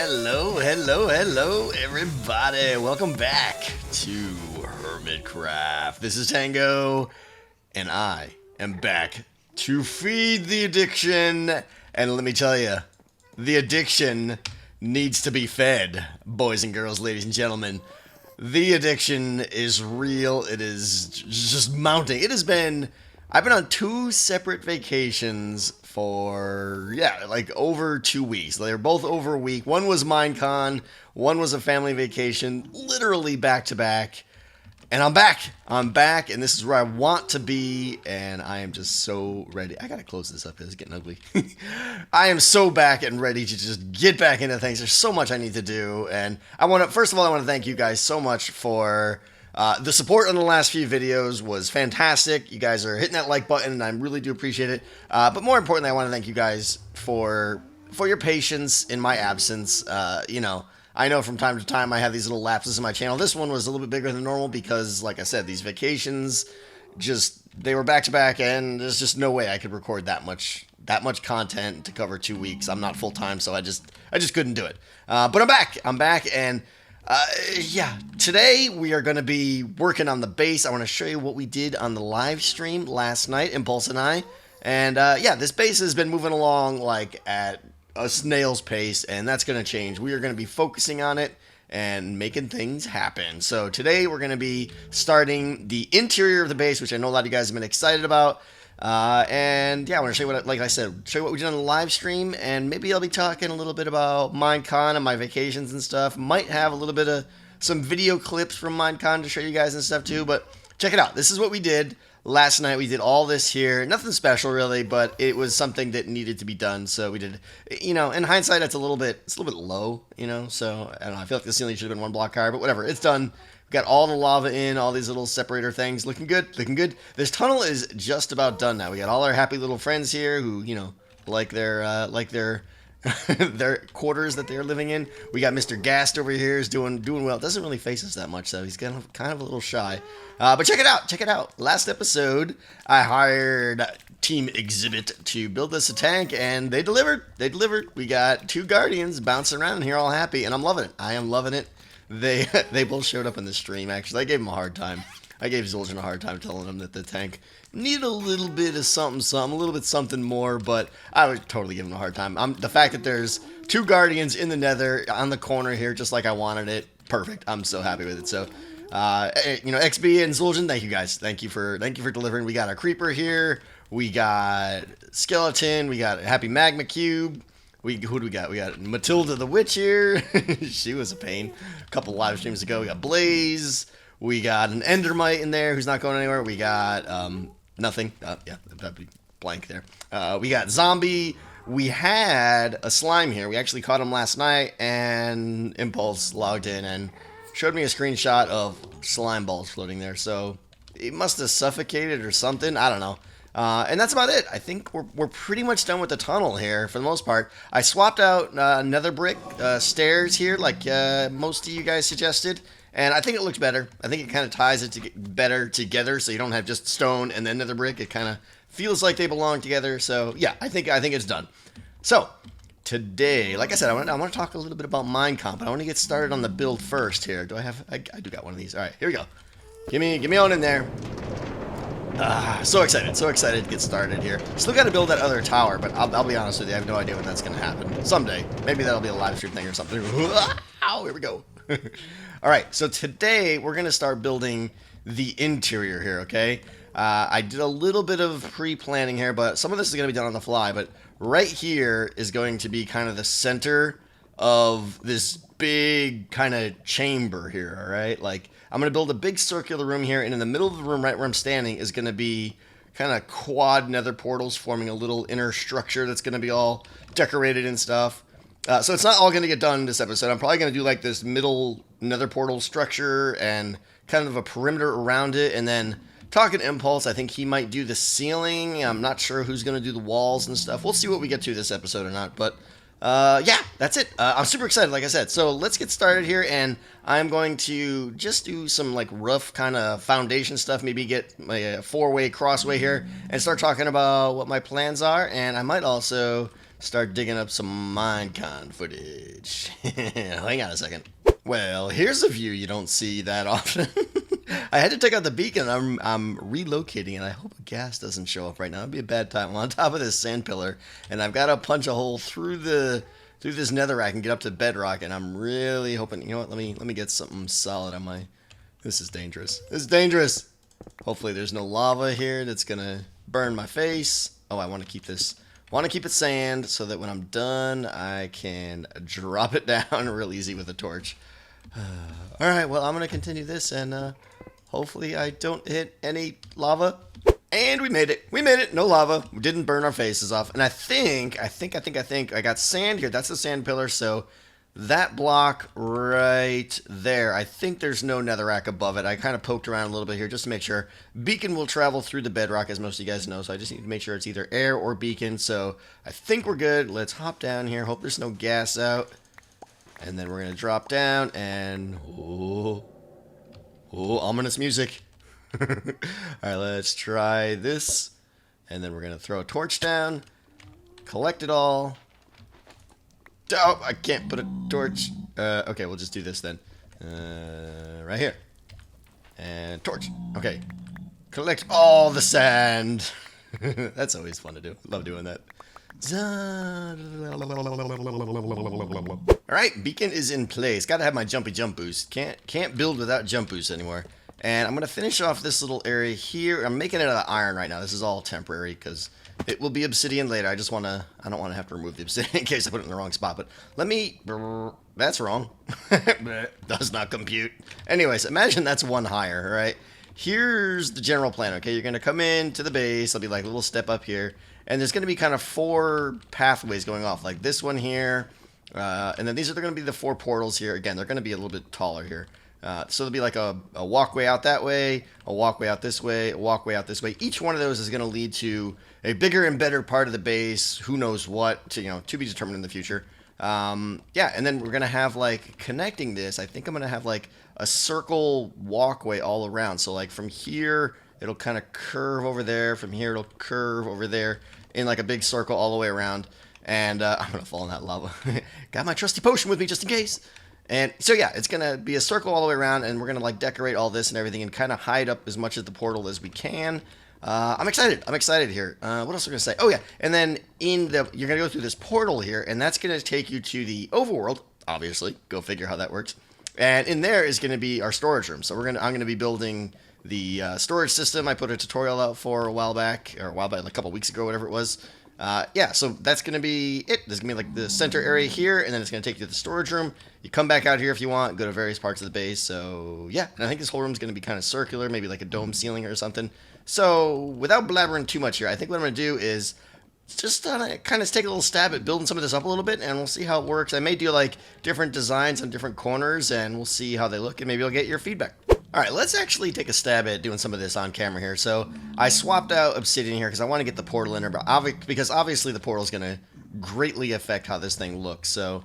Hello, everybody. Welcome back to Hermitcraft. This is Tango, and I am back to feed the addiction. And let me tell you, the addiction needs to be fed, boys and girls, ladies and gentlemen. The addiction is real. It is just mounting. I've been on 2 separate vacations for, like over 2 weeks. They were both over a week. One was Minecon, one was a family vacation, literally back to back. And I'm back, and this is where I want to be, and I am just so ready. I gotta close this up, it's getting ugly. I am so back and ready to just get back into things. There's so much I need to do, and first of all, I want to thank you guys so much for the support on the last few videos was fantastic. You guys are hitting that like button, and I really do appreciate it. But more importantly, I want to thank you guys for your patience in my absence. I know from time to time I have these little lapses in my channel. This one was a little bit bigger than normal because, like I said, these vacations they were back to back, and there's just no way I could record that much content to cover 2 weeks. I'm not full time, so I just couldn't do it. But I'm back, and today we are going to be working on the base. I want to show you what we did on the live stream last night, Impulse and I. And this base has been moving along like at a snail's pace, and that's going to change. We are going to be focusing on it and making things happen. So today we're going to be starting the interior of the base, which I know a lot of you guys have been excited about. I want to show you what we did on the live stream, and maybe I'll be talking a little bit about Minecon and my vacations and stuff. Might have a little bit of some video clips from Minecon to show you guys and stuff too, but check it out. This is what we did last night. We did all this here. Nothing special really, but it was something that needed to be done. So we did, in hindsight, it's a little bit low, so I don't know. I feel like the ceiling should have been 1 block higher, but whatever. It's done. Got all the lava in, all these little separator things. Looking good. This tunnel is just about done now. We got all our happy little friends here who, like their their quarters that they're living in. We got Mr. Gast over here is doing well. Doesn't really face us that much, though. He's kind of a little shy. But check it out. Last episode, I hired Team Exhibit to build us a tank, and they delivered. We got 2 guardians bouncing around here all happy, and I'm loving it. I am loving it. They both showed up in the stream, actually. I gave them a hard time. I gave Zul'jin a hard time telling him that the tank needed a little bit of something more, but I would totally give him a hard time. The fact that there's 2 guardians in the Nether on the corner here, just like I wanted it, perfect. I'm so happy with it. So, XB and Zul'jin, thank you guys. Thank you for delivering. We got a creeper here. We got skeleton. We got a happy magma cube. Who do we got? We got Matilda the Witch here. She was a pain. A couple live streams ago. We got Blaze. We got an Endermite in there who's not going anywhere. We got nothing. That'd be blank there. We got Zombie. We had a slime here. We actually caught him last night, and Impulse logged in and showed me a screenshot of slime balls floating there. So it must have suffocated or something. I don't know. And that's about it. I think we're pretty much done with the tunnel here for the most part. I swapped out nether brick stairs here like most of you guys suggested, and I think it looks better. I think it kind of ties it better together, so you don't have just stone and then nether brick. It kind of feels like they belong together. So yeah, I think it's done. So today, like I said, I want to talk a little bit about Minecon, but I want to get started on the build first here. I do got one of these. All right, here we go. Give me on in there. So excited to get started here. Still got to build that other tower, but I'll be honest with you, I have no idea when that's going to happen. Someday. Maybe that'll be a live stream thing or something. Ow, here we go. Alright, so today we're going to start building the interior here, okay? I did a little bit of pre-planning here, but some of this is going to be done on the fly, but right here is going to be kind of the center of this big kind of chamber here, alright? Like, I'm going to build a big circular room here, and in the middle of the room, right where I'm standing, is going to be kind of quad nether portals forming a little inner structure that's going to be all decorated and stuff. So it's not all going to get done this episode. I'm probably going to do like this middle nether portal structure and kind of a perimeter around it, and then talking to Impulse, I think he might do the ceiling. I'm not sure who's going to do the walls and stuff. We'll see what we get to this episode or not, but that's it. I'm super excited, like I said. So let's get started here, and I'm going to just do some like rough kind of foundation stuff, maybe get my 4-way crossway here, and start talking about what my plans are, and I might also start digging up some Minecon footage. Hang on a second. Well, here's a view you don't see that often. I had to take out the beacon. I'm relocating, and I hope a gas doesn't show up right now. It'd be a bad time. I'm on top of this sand pillar, and I've got to punch a hole through this netherrack and get up to bedrock. And I'm really hoping. You know what? Let me get something solid on my. This is dangerous. This is dangerous. Hopefully, there's no lava here that's gonna burn my face. Oh, I want to keep this. Want to keep it sand so that when I'm done, I can drop it down real easy with a torch. All right, well, I'm going to continue this, and hopefully I don't hit any lava. And we made it. We made it. No lava. We didn't burn our faces off. And I think I got sand here. That's the sand pillar, so that block right there, I think there's no netherrack above it. I kind of poked around a little bit here just to make sure. Beacon will travel through the bedrock, as most of you guys know, so I just need to make sure it's either air or beacon. So I think we're good. Let's hop down here. Hope there's no gas out. And then we're going to drop down and... Oh, ominous music. All right, let's try this. And then we're going to throw a torch down. Collect it all. Oh, I can't put a torch. Okay, we'll just do this then. Right here. And torch. Okay. Collect all the sand. That's always fun to do. Love doing that. Alright, beacon is in place. Gotta have my jumpy jump boost. Can't build without jump boost anymore. And I'm gonna finish off this little area here. I'm making it out of iron right now. This is all temporary because it will be obsidian later. I don't want to have to remove the obsidian in case I put it in the wrong spot. But let me... That's wrong. Does not compute. Anyways, imagine that's one higher, right? Here's the general plan, okay? You're going to come in to the base. There'll be like a little step up here. And there's going to be kind of 4 pathways going off. Like this one here. And then these are going to be the 4 portals here. Again, they're going to be a little bit taller here. So there'll be like a walkway out that way, a walkway out this way, a walkway out this way. Each one of those is going to lead to a bigger and better part of the base. Who knows what, to be determined in the future. Yeah, and then we're going to have like connecting this. I think I'm going to have like a circle walkway all around. So like from here, it'll kind of curve over there. From here, it'll curve over there in like a big circle all the way around. And I'm going to fall in that lava. Got my trusty potion with me just in case. And so yeah, it's going to be a circle all the way around, and we're going to like decorate all this and everything and kind of hide up as much of the portal as we can. I'm excited. I'm excited here. What else am I going to say? Oh yeah, and then you're going to go through this portal here, and that's going to take you to the overworld, obviously. Go figure how that works. And in there is going to be our storage room. So I'm going to be building the storage system I put a tutorial out for a while back, like a couple weeks ago, whatever it was. Yeah, so that's going to be it. There's going to be like the center area here, and then it's going to take you to the storage room. You come back out here if you want, go to various parts of the base. So yeah, and I think this whole room is going to be kind of circular, maybe like a dome ceiling or something. So without blabbering too much here, I think what I'm going to do is just kind of take a little stab at building some of this up a little bit, and we'll see how it works. I may do like different designs on different corners, and we'll see how they look, and maybe I'll get your feedback. All right, let's actually take a stab at doing some of this on camera here. So I swapped out obsidian here because I want to get the portal in there, but because obviously the portal is going to greatly affect how this thing looks. So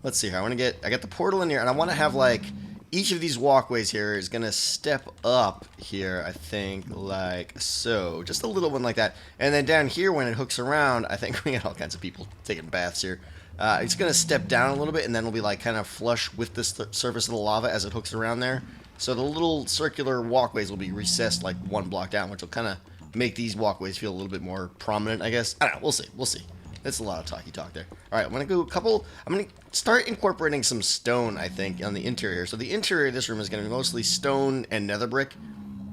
let's see here. I got the portal in here, and I want to have like each of these walkways here is going to step up here, I think, like so. Just a little one like that. And then down here when it hooks around, I think we got all kinds of people taking baths here. It's going to step down a little bit, and then it'll be like kind of flush with the surface of the lava as it hooks around there. So the little circular walkways will be recessed like 1 block down, which will kind of make these walkways feel a little bit more prominent, I guess. I don't know. We'll see. We'll see. That's a lot of talky talk there. All right, I'm going to go I'm going to start incorporating some stone, I think, on the interior. So the interior of this room is going to be mostly stone and nether brick,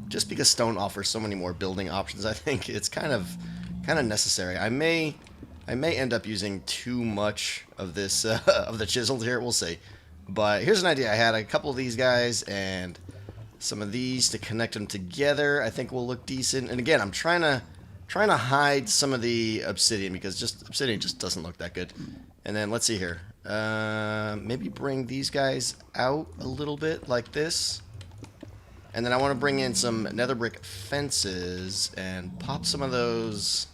just because stone offers so many more building options. I think it's kind of necessary. I may end up using too much of this of the chiseled here. We'll see. But here's an idea I had. A couple of these guys and some of these to connect them together I think will look decent. And again, I'm trying to hide some of the obsidian because obsidian just doesn't look that good. And then let's see here. Maybe bring these guys out a little bit like this. And then I want to bring in some nether brick fences and pop some of those.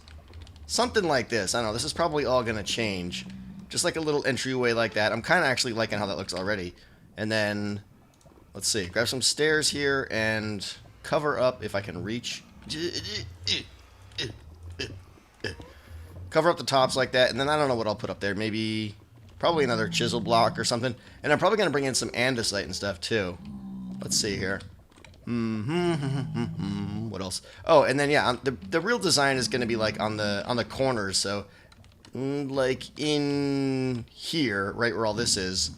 Something like this. I don't know. This is probably all going to change. Just like a little entryway like that. I'm kind of actually liking how that looks already. And then, let's see. Grab some stairs here and cover up if I can reach. cover up the tops like that, and then I don't know what I'll put up there. Maybe, probably another chisel block or something. And I'm probably going to bring in some andesite and stuff too. Let's see here. What else? Oh, and then yeah, the real design is going to be like on the corners. So, like in here, right where all this is,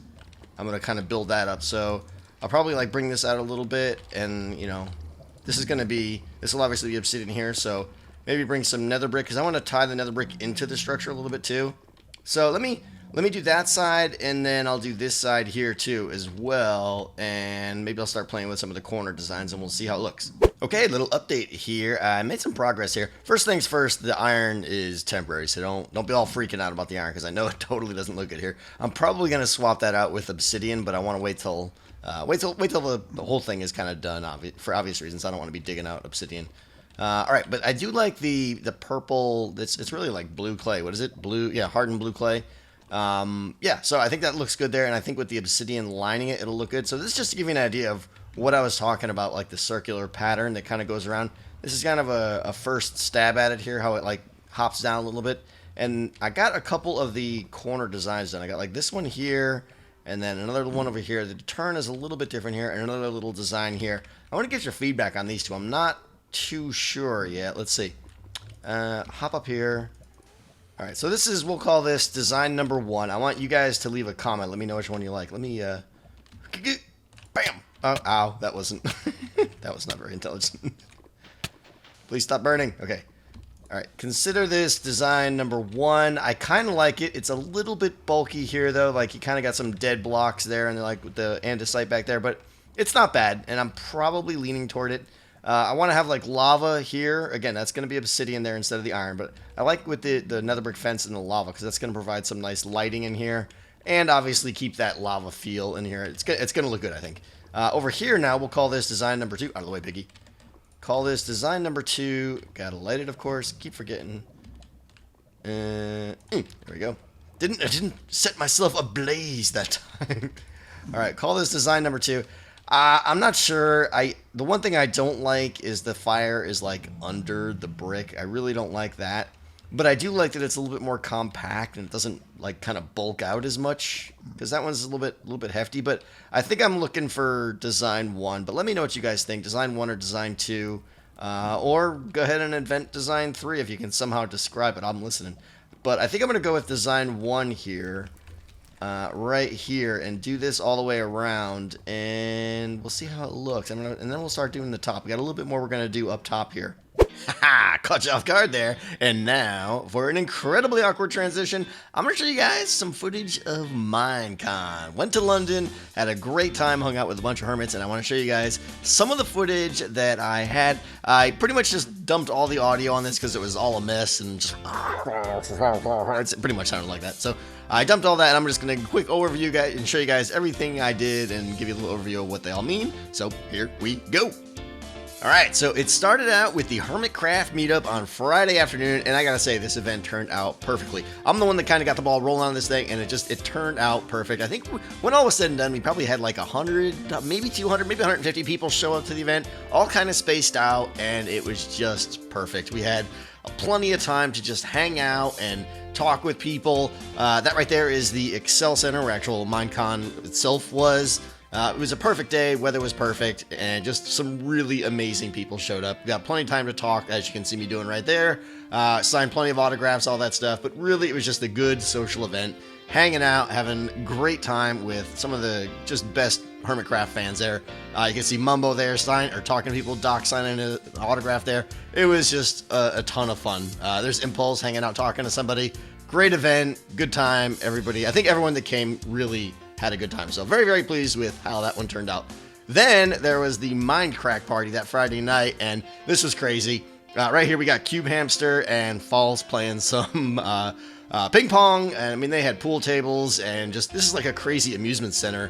I'm going to kind of build that up. So I'll probably like bring this out a little bit, and you know, this will obviously be obsidian here. So maybe bring some nether brick, because I want to tie the nether brick into the structure a little bit too. So let me do that side, and then I'll do this side here too as well, and maybe I'll start playing with some of the corner designs, and we'll see how it looks. Okay, little update here. I made some progress here. First things first, the iron is temporary, so don't be all freaking out about the iron, because I know it totally doesn't look good here. I'm probably going to swap that out with obsidian, but I want to wait till the whole thing is kind of done, for obvious reasons. I don't want to be digging out obsidian. Alright, but I do like the purple. It's really like blue clay. What is it? Blue, yeah, hardened blue clay. Yeah, so I think that looks good there, and I think with the obsidian lining it, it'll look good. So this is just to give you an idea of what I was talking about, like the circular pattern that kind of goes around. This is kind of a first stab at it here, how it like hops down a little bit. And I got a couple of the corner designs done. I got like this one here, and then another one over here. The turn is a little bit different here, and another little design here. I want to get your feedback on these two. I'm not too sure yet. Let's see. Hop up here. All right, so this is, we'll call this design number 1. I want you guys to leave a comment. Let me know which one you like. Let me, bam. Oh, ow, that wasn't, that was not very intelligent. Please stop burning. Okay. All right, consider this design number 1. I kind of like it. It's a little bit bulky here, though. Like, you kind of got some dead blocks there, and like with the andesite back there, but it's not bad, and I'm probably leaning toward it. I want to have like lava here. Again, that's going to be obsidian there instead of the iron, but I like with the nether brick fence and the lava, because that's going to provide some nice lighting in here, and obviously keep that lava feel in here. It's going to look good, I think. Over here now, we'll call this design number 2. Out of the way, Piggy. Call this design number 2. Gotta light it, of course. Keep forgetting. There we go. I didn't set myself ablaze that time. All right, call this design number 2. I'm not sure. The one thing I don't like is the fire is like under the brick. I really don't like that. But I do like that it's a little bit more compact and it doesn't like kind of bulk out as much, because that one's a little bit hefty. But I think I'm looking for design 1. But let me know what you guys think. Design 1 or design 2, or go ahead and invent design 3 if you can somehow describe it. I'm listening. But I think I'm gonna go with design 1 here. Right here, and do this all the way around, and we'll see how it looks. And then we'll start doing the top. We got a little bit more we're going to do up top here. Haha, caught you off guard there. And now, for an incredibly awkward transition, I'm going to show you guys some footage of Minecon. Went to London, had a great time, hung out with a bunch of hermits, and I want to show you guys some of the footage that I had. I pretty much just dumped all the audio on this because it was all a mess, and just it pretty much sounded like that. So I dumped all that, and I'm just going to quick overview guys and show you guys everything I did and give you a little overview of what they all mean. So here we go. Alright, so it started out with the Hermitcraft meetup on Friday afternoon, and I gotta say, this event turned out perfectly. I'm the one that kind of got the ball rolling on this thing, and it turned out perfect. I think when all was said and done, we probably had like 100, maybe 200, maybe 150 people show up to the event, all kind of spaced out, and it was just perfect. We had plenty of time to just hang out and talk with people. That right there is the Excel Center, where actual Minecon itself was. It was a perfect day, weather was perfect, and just some really amazing people showed up. We got plenty of time to talk, as you can see me doing right there. Signed plenty of autographs, all that stuff, but really it was just a good social event. Hanging out, having a great time with some of the just best Hermitcraft fans there. You can see Mumbo there talking to people, Doc signing an autograph there. It was just a ton of fun. There's Impulse hanging out, talking to somebody. Great event, good time, everybody. I think everyone that came really had a good time. So very, very pleased with how that one turned out. Then there was the Minecraft party that Friday night, and this was crazy. Right here we got Cube Hamster and Falls playing some ping pong, and I mean they had pool tables, and just this is like a crazy amusement center.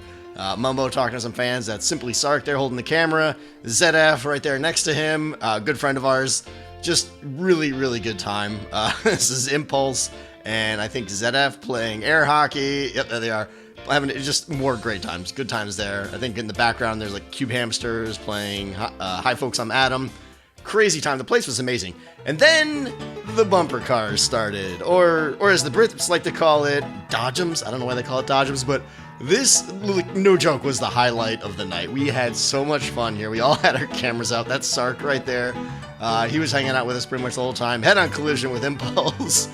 Mumbo talking to some fans. That's Simply Sark there holding the camera. ZF right there next to him, good friend of ours. Just really, really good time. This is Impulse, and I think ZF playing air hockey. Yep, there they are. Having just more great times, good times there. I think in the background there's like Cube Hamsters playing Hi Folks, I'm Adam. crazy time. The place was amazing. And then the bumper cars started, or as the Brits like to call it, dodgems. I don't know why they call it dodgems, but this, no joke, was the highlight of the night. We had so much fun here. We all had our cameras out. That's Sark right there. He was hanging out with us pretty much the whole time. Head-on collision with Impulse.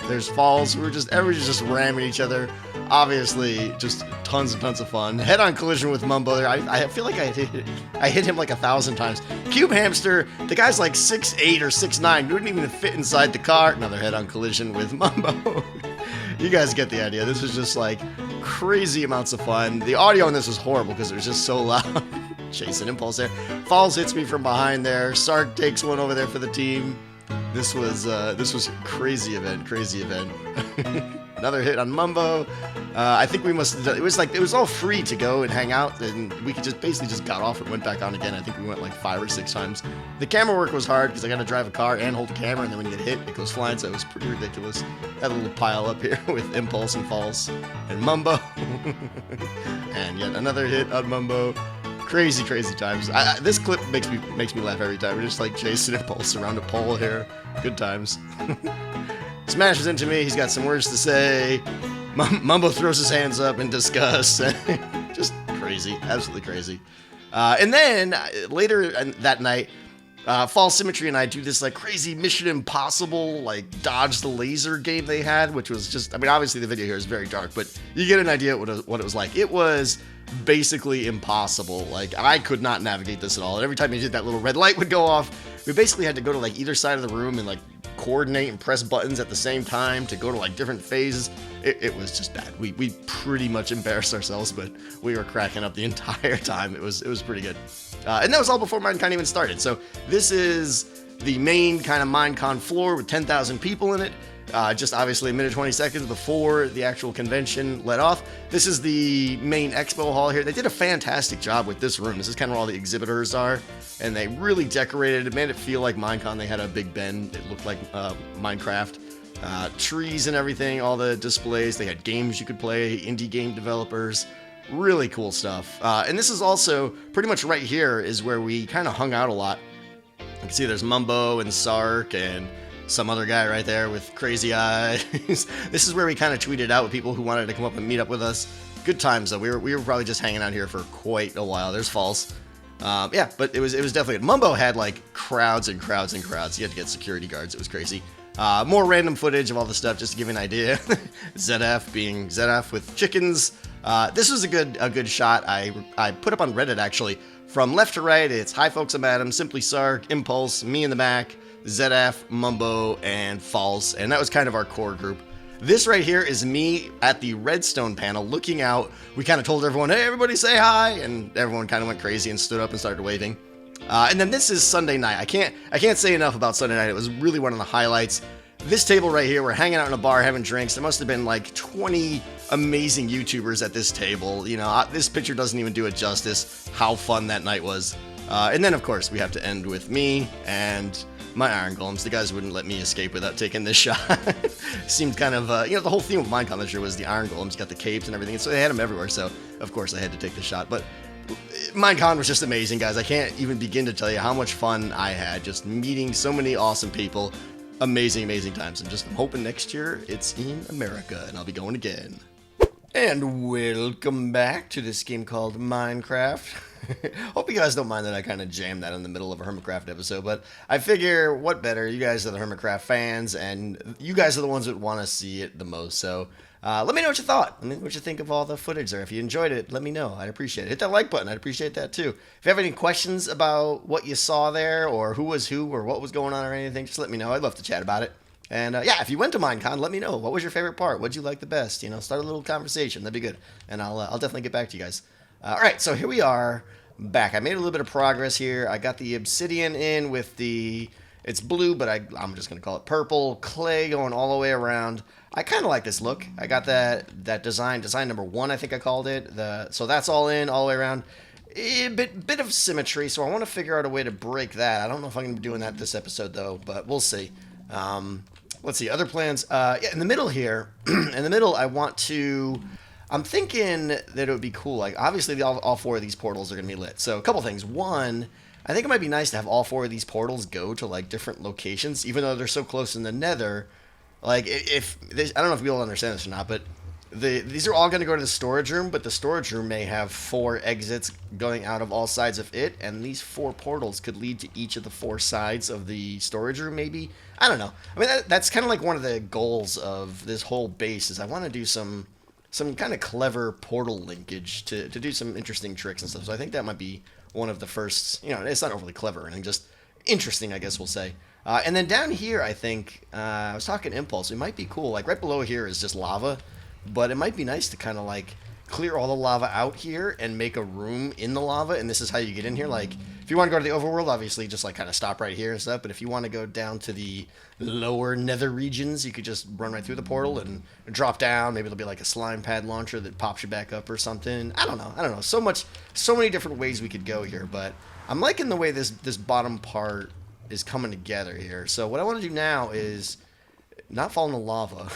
There's Falls. Everybody's just ramming each other. Obviously, just tons and tons of fun. Head-on collision with Mumbo there. I feel like I hit him like 1,000 times. Cube Hamster, the guy's like 6'8" or 6'9". Wouldn't even fit inside the car. Another head-on collision with Mumbo. You guys get the idea. This was just like crazy amounts of fun. The audio on this was horrible because it was just so loud. Chasing Impulse there. Falls hits me from behind there. Sark takes one over there for the team. This was crazy event. Another hit on Mumbo. I think we must have done, it was all free to go and hang out, and we could basically just got off and went back on again. I think we went like 5 or 6 times. The camera work was hard because I got to drive a car and hold the camera, and then when you get hit, it goes flying, so it was pretty ridiculous. Had a little pile up here with Impulse and Falls and Mumbo. And yet another hit on Mumbo. Crazy times. This clip makes me laugh every time. We're just like chasing Impulse around a pole here. Good times. Smashes into me. He's got some words to say. Mumbo throws his hands up in disgust. Just crazy. Absolutely crazy. And then later that night, False Symmetry and I do this like crazy Mission Impossible, like dodge the laser game they had, which was just, I mean, obviously the video here is very dark, but you get an idea what it was like. It was basically impossible. Like, I could not navigate this at all. And every time you did, that little red light would go off. We basically had to go to like either side of the room and like coordinate and press buttons at the same time to go to like different phases. It was just bad. We pretty much embarrassed ourselves, but we were cracking up the entire time. It was pretty good. And that was all before Minecon even started. So this is the main kind of Minecon floor with 10,000 people in it. Just obviously a minute 20 seconds before the actual convention let off. This is the main expo hall here. They did a fantastic job with this room. This is kind of where all the exhibitors are, and they really decorated it, made it feel like Minecon. They had a big bend. It looked like Minecraft. Trees and everything, all the displays. They had games you could play, indie game developers. Really cool stuff. And this is also pretty much right here is where we kind of hung out a lot. You can see there's Mumbo and Sark and some other guy right there with crazy eyes. This is where we kind of tweeted out with people who wanted to come up and meet up with us. Good times though. We were probably just hanging out here for quite a while. There's False. Yeah, but it was definitely good. Mumbo had like crowds and crowds and crowds. You had to get security guards. It was crazy. More random footage of all the stuff just to give you an idea. ZF being ZF with chickens. This was a good shot. I put up on Reddit actually. From left to right, it's Hi Folks, I'm Adam, Simply Sark, Impulse, me in the back, ZF, Mumbo, and False, and that was kind of our core group. This right here is me at the redstone panel looking out. We kind of told everyone, hey, everybody say hi, and everyone kind of went crazy and stood up and started waving. And then this is Sunday night. I can't say enough about Sunday night. It was really one of the highlights. This table right here, we're hanging out in a bar having drinks. There must have been like 20 amazing YouTubers at this table. You know, this picture doesn't even do it justice how fun that night was. And then, of course, we have to end with me and my iron golems. The guys wouldn't let me escape without taking this shot. Seemed kind of, the whole theme of Minecon this year was the iron golems. You got the capes and everything, so they had them everywhere. So, of course, I had to take the shot. But Minecon was just amazing, guys. I can't even begin to tell you how much fun I had just meeting so many awesome people. Amazing times. And I'm hoping next year it's in America and I'll be going again. And welcome back to this game called Minecraft. Hope you guys don't mind that I kind of jammed that in the middle of a Hermitcraft episode, but I figure what better, you guys are the Hermitcraft fans, and you guys are the ones that want to see it the most, so let me know what you thought. Let me know what you think of all the footage there. If you enjoyed it, let me know. I'd appreciate it. Hit that like button. I'd appreciate that too. If you have any questions about what you saw there, or who was who, or what was going on or anything, just let me know. I'd love to chat about it. And yeah, if you went to Minecon, let me know. What was your favorite part? What'd you like the best? You know, start a little conversation. That'd be good. And I'll definitely get back to you guys. All right, so here we are back. I made a little bit of progress here. I got the obsidian in with the, it's blue, but I'm just going to call it purple. Clay going all the way around. I kind of like this look. I got that design number 1, I think I called it. So that's all in, all the way around. A bit of symmetry, so I want to figure out a way to break that. I don't know if I'm going to be doing that this episode, though, but we'll see. Let's see, other plans. Yeah, in the middle here, I'm thinking that it would be cool. Like, obviously, all 4 of these portals are going to be lit. So, a couple things. One, I think it might be nice to have all 4 of these portals go to like different locations, even though they're so close in the Nether. Like if I don't know if people understand this or not, but these are all going to go to the storage room, but the storage room may have 4 exits going out of all sides of it, and these 4 portals could lead to each of the 4 sides of the storage room, maybe. I don't know. I mean, that's kind of like one of the goals of this whole base is I want to do some kind of clever portal linkage to do some interesting tricks and stuff. So I think that might be one of the first. It's not overly clever and just interesting, I guess we'll say. And then down here, I think I was talking Impulse. It might be cool. Like right below here is just lava. But it might be nice to kind of like clear all the lava out here and make a room in the lava. And this is how you get in here. Like if you want to go to the overworld, obviously just like kind of stop right here and stuff. But if you want to go down to the lower nether regions, you could just run right through the portal and drop down. Maybe there'll be like a slime pad launcher that pops you back up or something. I don't know. So many different ways we could go here. But I'm liking the way this bottom part is coming together here. So what I want to do now is not fall in the lava.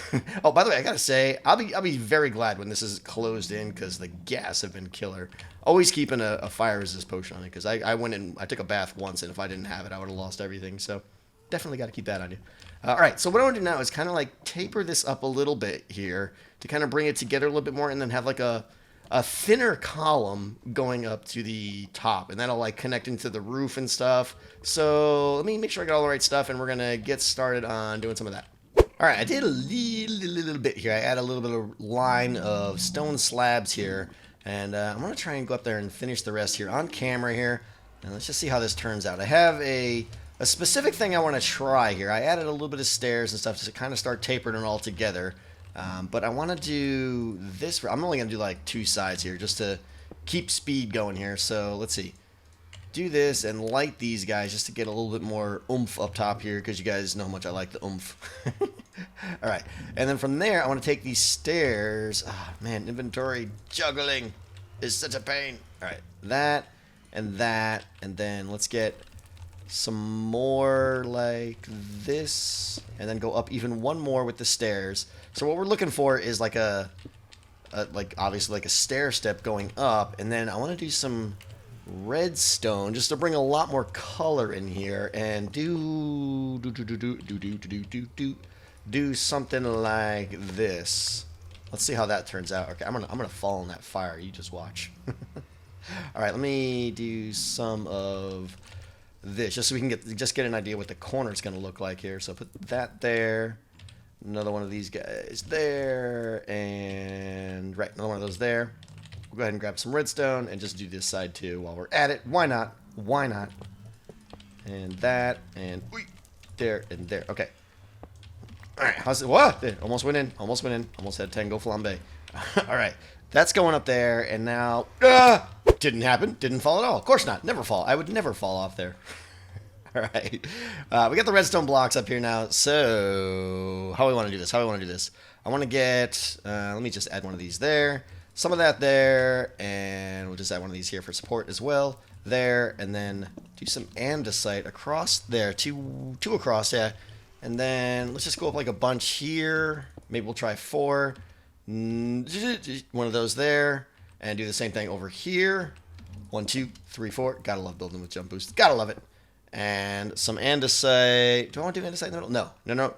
Oh, by the way, I gotta say, I'll be very glad when this is closed in because the gas have been killer. Always keeping a fire resist potion on it because I went and I took a bath once, and if I didn't have it, I would have lost everything. So definitely got to keep that on you. All right, so what I want to do now is kind of like taper this up a little bit here to kind of bring it together a little bit more, and then have like a thinner column going up to the top, and that'll like connect into the roof and stuff. So let me make sure I got all the right stuff, and we're gonna get started on doing some of that. All right, I did a little bit here. I add a little bit of line of stone slabs here, and I'm going to try and go up there and finish the rest here on camera here. And let's just see how this turns out. I have a specific thing I want to try here. I added a little bit of stairs and stuff to kind of start tapering it all together. But I want to do this. I'm only going to do like 2 sides here just to keep speed going here. So let's see. Do this and light these guys just to get a little bit more oomph up top here because you guys know how much I like the oomph. All right, and then from there I want to take these stairs. Oh, man, inventory juggling is such a pain. All right, that, and then let's get some more like this, and then go up even one more with the stairs. So what we're looking for is like like obviously like a stair step going up, and then I want to do some redstone just to bring a lot more color in here and do something like this. Let's see how that turns out. Okay, I'm gonna fall in that fire. You just watch. All right, let me do some of this just so we can get an idea what the corner is gonna look like here. So put that there. Another one of these guys there, and right, another one of those there. Go ahead and grab some redstone and just do this side too while we're at it. Why not? Why not? And that, and there, and there. Okay. All right. How's it? What? Almost went in. Almost went in. Almost had Tango flambe. All right. That's going up there, and now didn't happen. Didn't fall at all. Of course not. Never fall. I would never fall off there. All right. We got the redstone blocks up here now. So how do we want to do this? I want to get. Let me just add one of these there. Some of that there, and we'll just add one of these here for support as well. There, and then do some andesite across there. Two across, yeah. And then let's just go up like a bunch here. Maybe we'll try 4. One of those there, and do the same thing over here. 1, 2, 3, 4. Gotta love building with jump boost. Gotta love it. And some andesite. Do I want to do andesite in the middle? No.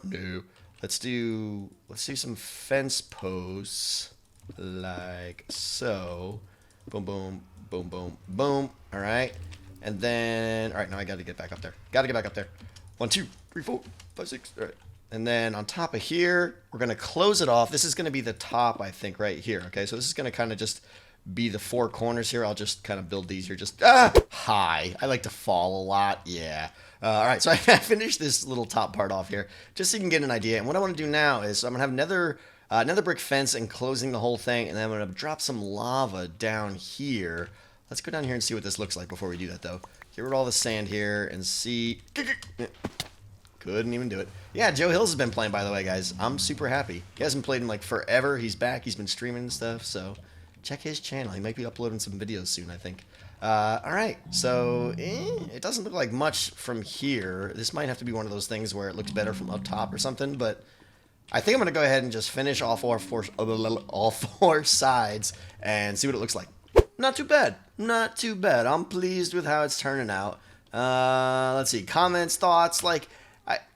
Let's do some fence posts. Like so. Boom, boom, boom, boom, boom. All right. And then, all right, now I got to get back up there. 1, 2, 3, 4, 5, 6. All right. And then on top of here, we're going to close it off. This is going to be the top, I think, right here. Okay, so this is going to kind of just be the 4 corners here. I'll just kind of build these here. Just high. I like to fall a lot. Yeah. All right, so I finished this little top part off here just so you can get an idea. And what I want to do now is I'm going to have another brick fence enclosing the whole thing, and then I'm going to drop some lava down here. Let's go down here and see what this looks like before we do that, though. Get rid of all the sand here and see. Couldn't even do it. Yeah, Joe Hills has been playing, by the way, guys. I'm super happy. He hasn't played in, like, forever. He's back. He's been streaming and stuff, so check his channel. He might be uploading some videos soon, I think. All right, so it doesn't look like much from here. This might have to be one of those things where it looks better from up top or something, but I think I'm going to go ahead and just finish all four sides and see what it looks like. Not too bad. I'm pleased with how it's turning out. Let's see. Comments, thoughts. Like,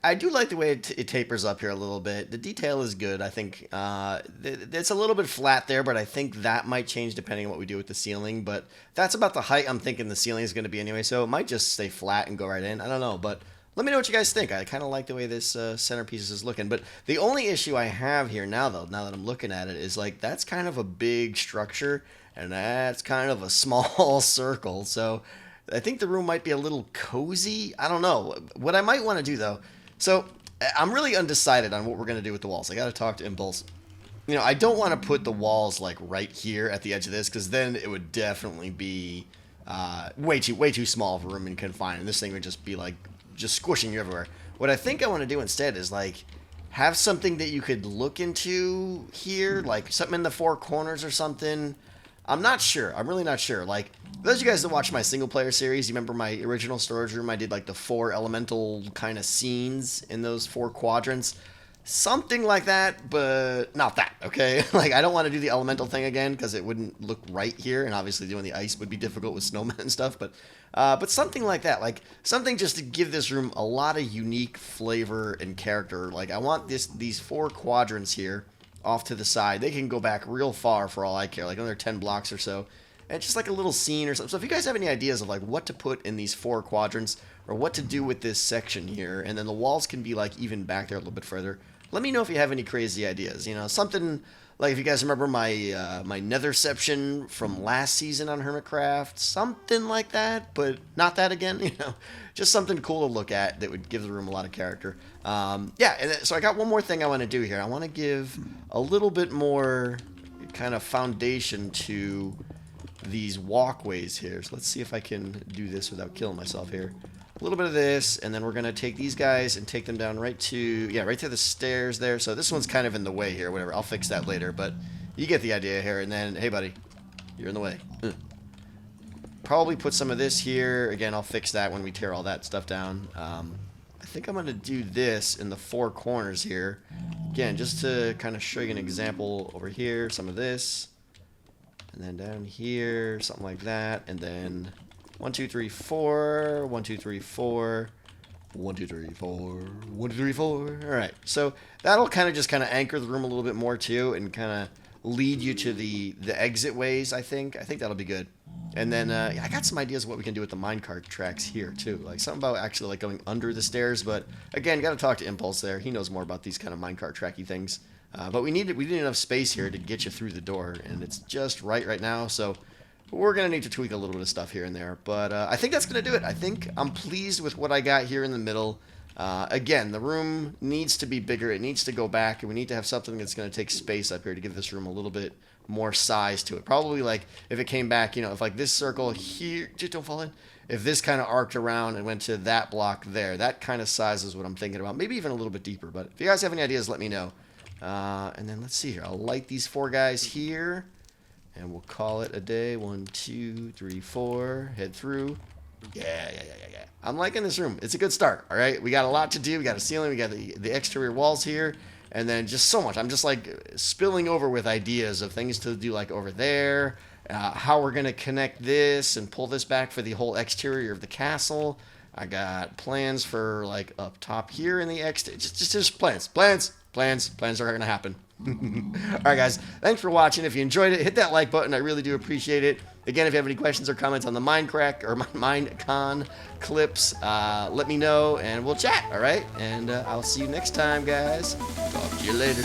I do like the way it tapers up here a little bit. The detail is good. I think it's a little bit flat there, but I think that might change depending on what we do with the ceiling. But that's about the height I'm thinking the ceiling is going to be anyway, so it might just stay flat and go right in. I don't know, but let me know what you guys think. I kind of like the way this centerpiece is looking. But the only issue I have here now, though, now that I'm looking at it, is like that's kind of a big structure, and that's kind of a small circle. So I think the room might be a little cozy. I don't know. What I might want to do, though, so I'm really undecided on what we're going to do with the walls. I got to talk to Impulse. You know, I don't want to put the walls, like, right here at the edge of this, because then it would definitely be way too small of a room and confined, and this thing would just be, like, just squishing you everywhere. What I think I want to do instead is, like, have something that you could look into here, like something in the four corners or something. I'm not sure. I'm really not sure. Like, those of you guys that watch my single player series, you remember my original storage room? I did like the 4 elemental kind of scenes in those 4 quadrants. Something like that, but not that, okay? Like, I don't want to do the elemental thing again because it wouldn't look right here, and obviously doing the ice would be difficult with snowmen and stuff, but something like that. Like, something just to give this room a lot of unique flavor and character. Like, I want these 4 quadrants here off to the side. They can go back real far for all I care, like another 10 blocks or so. And just like a little scene or something. So if you guys have any ideas of like what to put in these 4 quadrants or what to do with this section here, and then the walls can be like even back there a little bit further, let me know if you have any crazy ideas. You know, something like if you guys remember my my Netherception from last season on Hermitcraft, something like that, but not that again. You know, just something cool to look at that would give the room a lot of character. Yeah, and so I got one more thing I want to do here. I want to give a little bit more kind of foundation to these walkways here. So let's see if I can do this without killing myself here. A little bit of this, and then we're going to take these guys and take them down right to the stairs there. So this one's kind of in the way here, whatever. I'll fix that later, but you get the idea here. And then, hey, buddy, you're in the way. Probably put some of this here. Again, I'll fix that when we tear all that stuff down. I think I'm going to do this in the 4 corners here. Again, just to kind of show you an example over here, some of this. And then down here, something like that. And then 1, 2, 3, 4. 1, 2, 3, 4. 1, 2, 3, 4. 1, 2, 3, 4. All right. So that'll kind of just anchor the room a little bit more too, and kind of lead you to the exit ways. I think that'll be good. And then I got some ideas of what we can do with the minecart tracks here too. Like something about actually like going under the stairs. But again, got to talk to Impulse there. He knows more about these kind of minecart tracky things. But we need enough space here to get you through the door, and it's just right now. So we're going to need to tweak a little bit of stuff here and there. But I think that's going to do it. I think I'm pleased with what I got here in the middle. Again, the room needs to be bigger. It needs to go back, and we need to have something that's going to take space up here to give this room a little bit more size to it. Probably like if it came back, you know, if like this circle here, just don't fall in. If this kind of arced around and went to that block there, that kind of size is what I'm thinking about. Maybe even a little bit deeper. But if you guys have any ideas, let me know. And then let's see here. I'll light these 4 guys here, and we'll call it a day. 1, 2, 3, 4. Head through. Yeah. I'm liking this room. It's a good start. All right, we got a lot to do. We got a ceiling. We got the exterior walls here, and then just so much. I'm just like spilling over with ideas of things to do, like over there. How we're gonna connect this and pull this back for the whole exterior of the castle. I got plans for like up top here in the exterior. Just plans. Plans are going to happen. All right, guys. Thanks for watching. If you enjoyed it, hit that like button. I really do appreciate it. Again, if you have any questions or comments on the Minecon clips, let me know, and we'll chat, all right? And I'll see you next time, guys. Talk to you later.